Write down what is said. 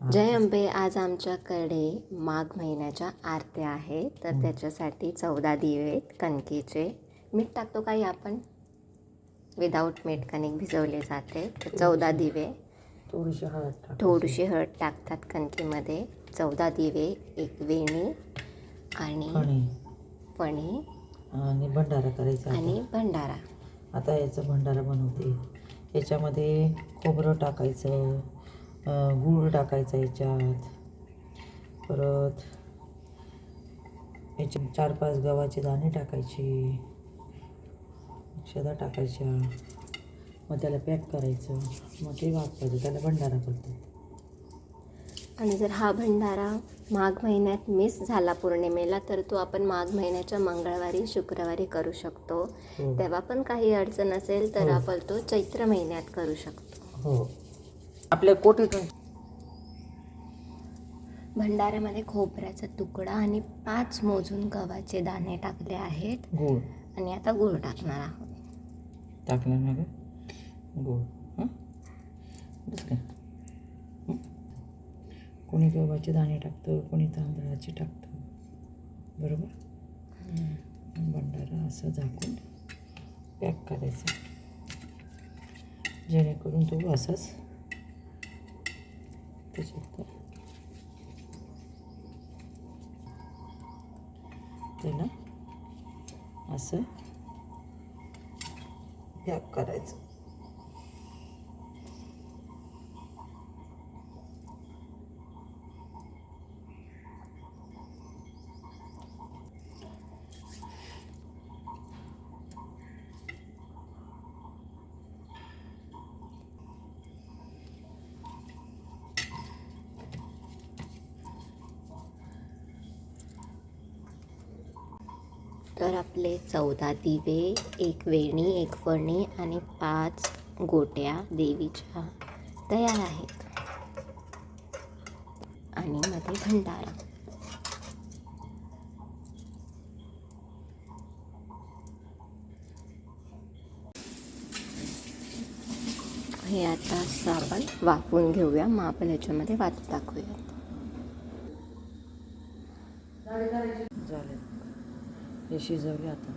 जय अंबे. आज आमच्याकडे माघ महिन्याच्या आरत्या आहेत, तर त्याच्यासाठी 14 दिवे आहेत कणकेचे. मीठ टाकतो काही आपण, विदाऊट मीठ कणिक भिजवले जाते. तर 14 दिवे, थोडीशी हळद टाकतात कणकेमध्ये. 14 दिवे, एक वेणी आणि फणी आणि भंडारा करायचा. आणि भंडारा. आता याचा भंडारा बनवते. याच्यामध्ये खोबरं टाकायचं, गूळ टाकायचा याच्यात, परत याच्यात 4-5 गव्हाचे दाणे टाकायचे, अक्षता टाकायच्या. मग त्याला पॅक करायचं, मग ते वापरायचं. त्याला भंडारा करतात. आणि जर हा भंडारा माघ महिन्यात मिस झाला पौर्णिमेला, तर तो आपण माघ महिन्याच्या मंगळवारी शुक्रवारी करू शकतो. तेव्हा पण काही अडचण असेल तर आपण तो चैत्र महिन्यात करू शकतो. हो. आपल्या कोठीतून भंडाऱ्यामध्ये खोबऱ्याचा तुकडा आणि 5 मोजून गव्हाचे दाणे टाकले आहेत. गूळ आणि आता गूळ टाकणार आहोत. टाकलं ना गं गूळ. बस काय, कोणी गव्हाचे दाणे टाकतं, कोणी तांदळाचे टाकतं, बरोबर. भंडारा असं झाकून पॅक करायचं, जेणेकरून तो असाच त्याच्यात त्याला असं पॅक करायचं. तर आपले 14 दिवे, एक वेणी, एक फणी आणि 5 गोट्या देवीच्या तयार आहेत. आणि मध्ये भंडारा. हे आता असं आपण वाफवून घेऊया. मग आपण याच्यामध्ये वात टाकूया. झाले, हे शिजवले आता.